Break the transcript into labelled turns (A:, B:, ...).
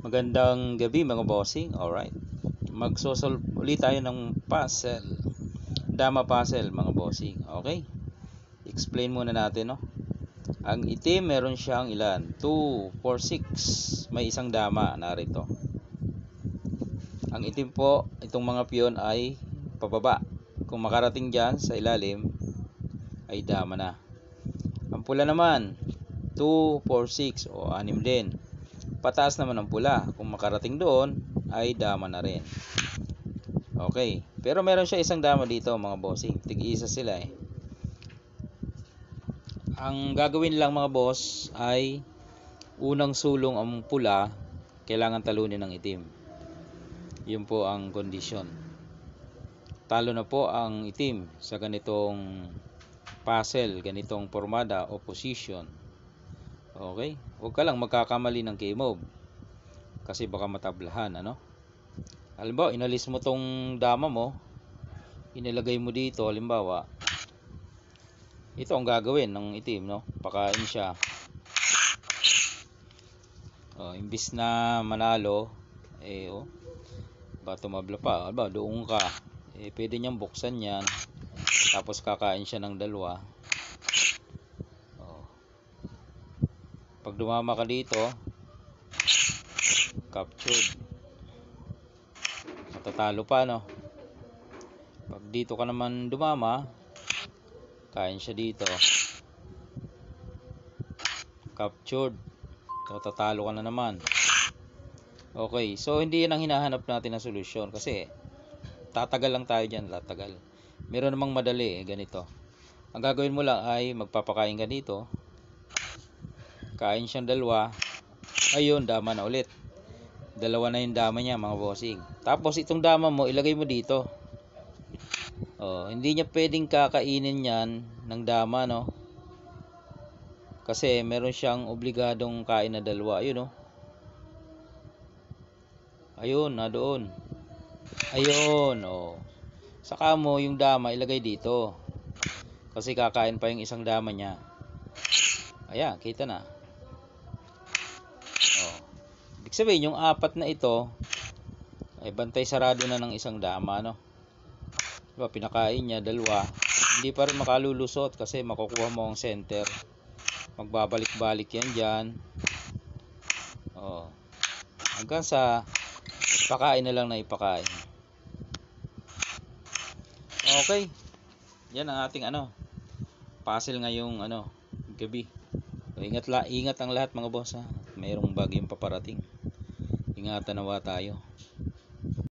A: Magandang gabi mga bossing. Alright. Magsosolve ulit tayo ng puzzle. Dama puzzle mga bossing. Okay. Explain muna natin, no. Ang itim meron siyang ilan? 2, 4, 6. May isang dama narito. Ang itim po, itong mga piyon ay pababa. Kung makarating dyan sa ilalim, ay dama na. Ang pula naman, 2, 4, 6 o 6 din. Pataas naman ang pula. Kung makarating doon, ay dama na rin. Okay. Pero meron siya isang dama dito mga bossing. Tig-isa sila eh. Ang gagawin lang mga boss ay unang sulong ang pula, kailangan talunin ng itim. Yun po ang kondisyon. Talo na po ang itim sa ganitong puzzle, ganitong formada o position. Okay? Huwag ka lang magkakamali ng K-move. Kasi baka matablahan, ano? Halimbawa, inalis mo tong dama mo, inilagay mo dito, halimbawa, ito ang gagawin ng itim, no? Pakain siya. Imbis na manalo, ba tumabla pa, halimbawa, doon ka, pwede niyang buksan yan, tapos kakain siya ng dalawa. Pag dumama ka dito, captured, matatalo pa, no? Pag dito ka naman dumama, kain siya dito, captured, matatalo ka na naman. Okay, so hindi yan ang hinahanap natin na solusyon kasi tatagal lang tayo dyan, tatagal. Meron namang madali, ganito. Ang gagawin mo lang ay magpapakain ka dito, kain siyang dalawa, ayun, dama na ulit. Dalawa na yung dama niya mga bossing. Tapos itong dama mo, ilagay mo dito. Hindi niya pwedeng kakainin yan ng dama, no? Kasi meron siyang obligadong kain na dalawa. Ayun, no? Ayun, na doon. Ayun, Saka mo yung dama ilagay dito. Kasi kakain pa yung isang dama niya. Ayan, kita na. Ibig sabihin, yung apat na ito ay bantay sarado na ng isang dama, no? Diba, pinakain niya dalawa, hindi pa rin makalulusot kasi makukuha mo ang center. Magbabalik-balik yan dyan. Hanggang sa ipakain na lang na ipakain. Okay. Yan ang ating puzzle ngayong gabi. Ingat ang lahat mga boss, ha. Mayroong bagyong paparating. Ingatan nawa tayo.